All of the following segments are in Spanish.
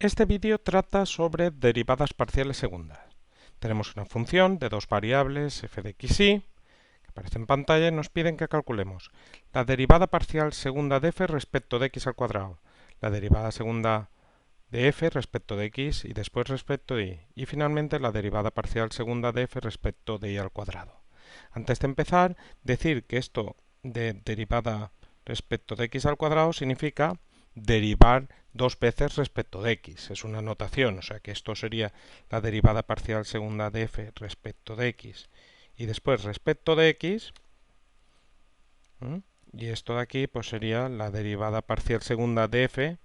Este vídeo trata sobre derivadas parciales segundas. Tenemos una función de dos variables f de x, y, que aparece en pantalla, y nos piden que calculemos la derivada parcial segunda de f respecto de x al cuadrado, la derivada segunda de f respecto de x y después respecto de y, y finalmente la derivada parcial segunda de f respecto de y al cuadrado. Antes de empezar, decir que esto de derivada respecto de x al cuadrado significa derivar dos veces respecto de x. Es una notación, o sea que esto sería la derivada parcial segunda de f respecto de x y después respecto de x. Y esto de aquí pues sería la derivada parcial segunda de f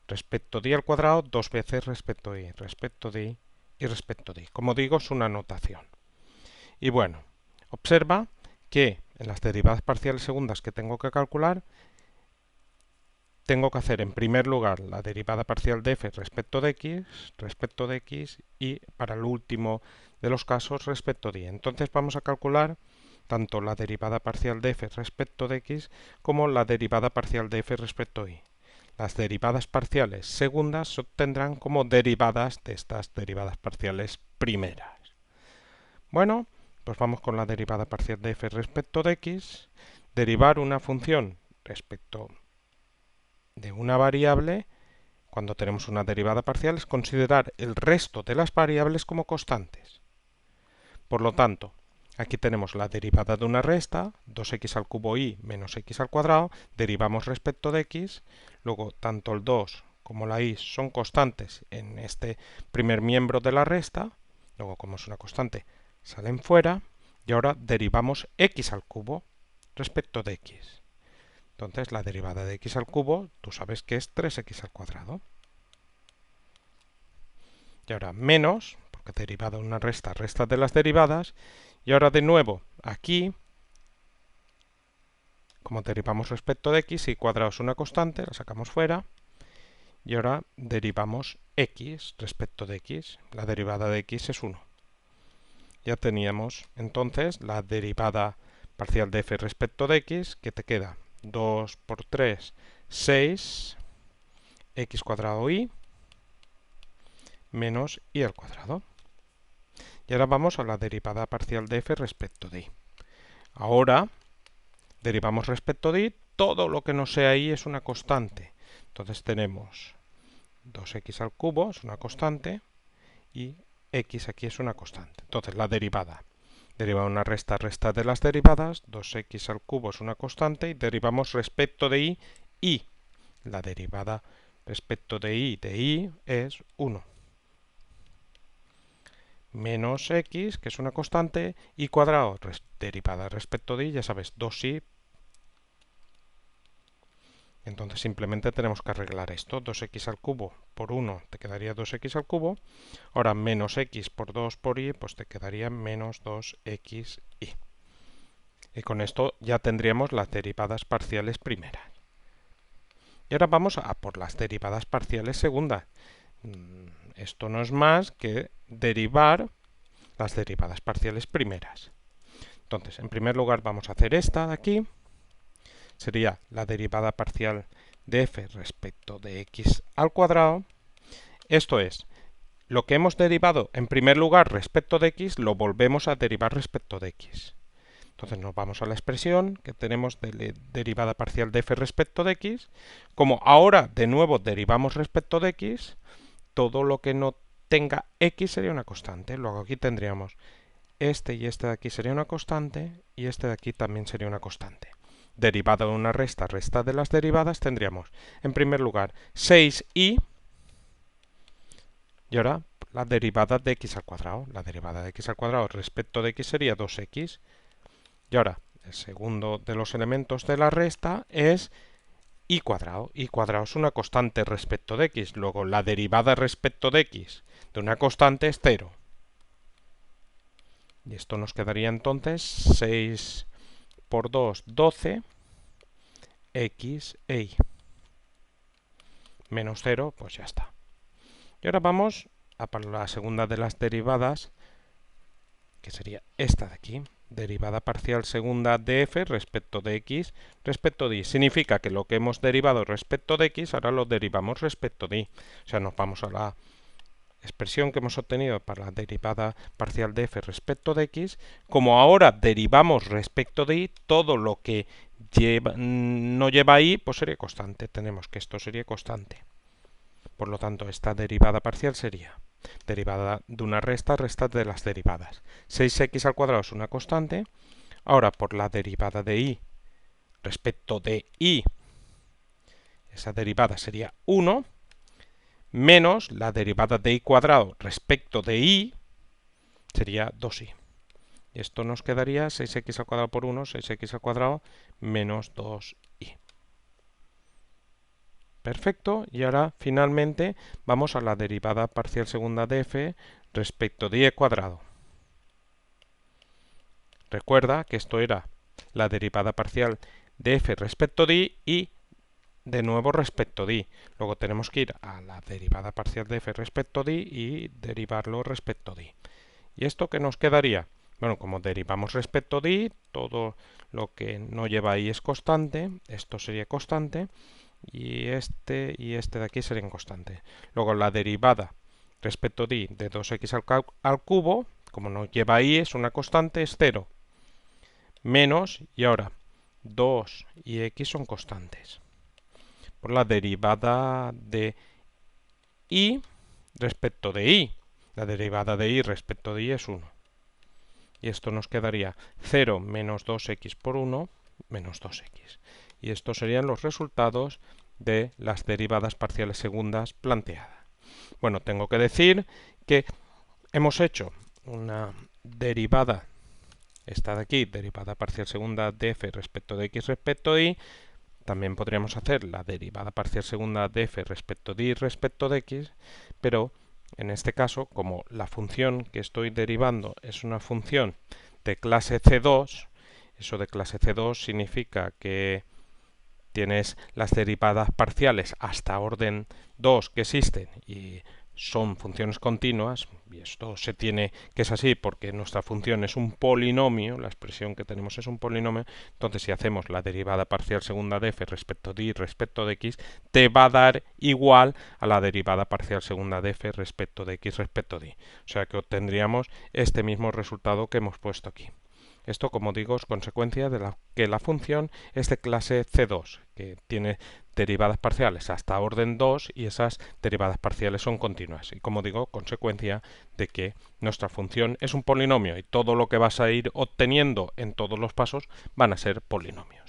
respecto de y al cuadrado dos veces respecto de y, respecto de y respecto de y. Como digo, es una notación. Y bueno, observa que en las derivadas parciales segundas que tengo que calcular, tengo que hacer en primer lugar la derivada parcial de f respecto de x, y para el último de los casos respecto de y. Entonces vamos a calcular tanto la derivada parcial de f respecto de x como la derivada parcial de f respecto de y. Las derivadas parciales segundas se obtendrán como derivadas de estas derivadas parciales primeras. Bueno, pues vamos con la derivada parcial de f respecto de x. Derivar una función respecto de una variable, cuando tenemos una derivada parcial, es considerar el resto de las variables como constantes. Por lo tanto, aquí tenemos la derivada de una resta, 2x al cubo y menos x al cuadrado, derivamos respecto de x, luego tanto el 2 como la y son constantes en este primer miembro de la resta, luego como es una constante salen fuera, y ahora derivamos x al cubo respecto de x. Entonces la derivada de x al cubo, tú sabes que es 3x al cuadrado. Y ahora menos, porque derivada de una resta, resta de las derivadas. Y ahora de nuevo, aquí, como derivamos respecto de x, y cuadrado es una constante, la sacamos fuera. Y ahora derivamos x respecto de x. La derivada de x es 1. Ya teníamos entonces la derivada parcial de f respecto de x, que te queda 2 por 3, 6, x cuadrado y menos y al cuadrado. Y ahora vamos a la derivada parcial de f respecto de y. Ahora derivamos respecto de y, todo lo que no sea y es una constante. Entonces tenemos 2x al cubo, es una constante, y x aquí es una constante. Entonces la derivada deriva una resta, resta de las derivadas, 2x al cubo es una constante, y derivamos respecto de y la derivada respecto de y es 1. Menos x, que es una constante, y cuadrado, derivada respecto de y, ya sabes, 2y. Entonces simplemente tenemos que arreglar esto. 2x al cubo por 1 te quedaría 2x al cubo. Ahora menos x por 2 por y, pues te quedaría menos 2xy. Y con esto ya tendríamos las derivadas parciales primeras. Y ahora vamos a por las derivadas parciales segundas. Esto no es más que derivar las derivadas parciales primeras. Entonces, en primer lugar vamos a hacer esta de aquí. Sería la derivada parcial de f respecto de x al cuadrado. Esto es, lo que hemos derivado en primer lugar respecto de x, lo volvemos a derivar respecto de x. Entonces nos vamos a la expresión que tenemos de derivada parcial de f respecto de x. Como ahora de nuevo derivamos respecto de x, todo lo que no tenga x sería una constante. Luego aquí tendríamos este y este de aquí sería una constante, y este de aquí también sería una constante. Derivada de una resta, resta de las derivadas, tendríamos en primer lugar 6y, y ahora la derivada de x al cuadrado. La derivada de x al cuadrado respecto de x sería 2x. Y ahora el segundo de los elementos de la resta es y cuadrado. Y cuadrado es una constante respecto de x. Luego la derivada respecto de x de una constante es 0. Y esto nos quedaría entonces 6 por 2, 12, x e y. Menos 0, pues ya está. Y ahora vamos a para la segunda de las derivadas, que sería esta de aquí. derivada parcial segunda de f respecto de x respecto de y. Significa que lo que hemos derivado respecto de x, ahora lo derivamos respecto de y. O sea, nos vamos a la expresión que hemos obtenido para la derivada parcial de f respecto de x. Como ahora derivamos respecto de y, todo lo que no lleva y, pues sería constante. Tenemos que esto sería constante. Por lo tanto, esta derivada parcial sería derivada de una resta de las derivadas. 6x al cuadrado es una constante. Ahora, por la derivada de y respecto de y, esa derivada sería 1, menos la derivada de y cuadrado respecto de y, sería 2y. Y esto nos quedaría 6x al cuadrado por 1, 6x al cuadrado menos 2y. Perfecto, y ahora finalmente vamos a la derivada parcial segunda de f respecto de y cuadrado. Recuerda que esto era la derivada parcial de f respecto de y de nuevo respecto de y. Luego tenemos que ir a la derivada parcial de f respecto de y derivarlo respecto de y. ¿Y esto qué nos quedaría? Bueno, como derivamos respecto de y, todo lo que no lleva y es constante, esto sería constante, y este de aquí serían constantes. Luego la derivada respecto de y de 2x al cubo, como no lleva y, es una constante, es 0. Menos, y ahora 2 y x son constantes. Por la derivada de y respecto de y. La derivada de y respecto de y es 1. Y esto nos quedaría 0 menos 2x por 1 menos 2x. Y estos serían los resultados de las derivadas parciales segundas planteadas. Bueno, tengo que decir que hemos hecho una derivada, esta de aquí, derivada parcial segunda de f respecto de x respecto de y. También podríamos hacer la derivada parcial segunda de f respecto de y respecto de x, pero en este caso, como la función que estoy derivando es una función de clase C2, eso de clase C2 significa que tienes las derivadas parciales hasta orden 2 que existen y son funciones continuas, y esto se tiene que es así porque nuestra función es un polinomio, la expresión que tenemos es un polinomio. Entonces si hacemos la derivada parcial segunda de f respecto de y respecto de x, te va a dar igual a la derivada parcial segunda de f respecto de x respecto de y. O sea que obtendríamos este mismo resultado que hemos puesto aquí. Esto, como digo, es consecuencia de que la función es de clase C2, que tiene derivadas parciales hasta orden 2 y esas derivadas parciales son continuas. Y como digo, consecuencia de que nuestra función es un polinomio y todo lo que vas a ir obteniendo en todos los pasos van a ser polinomios.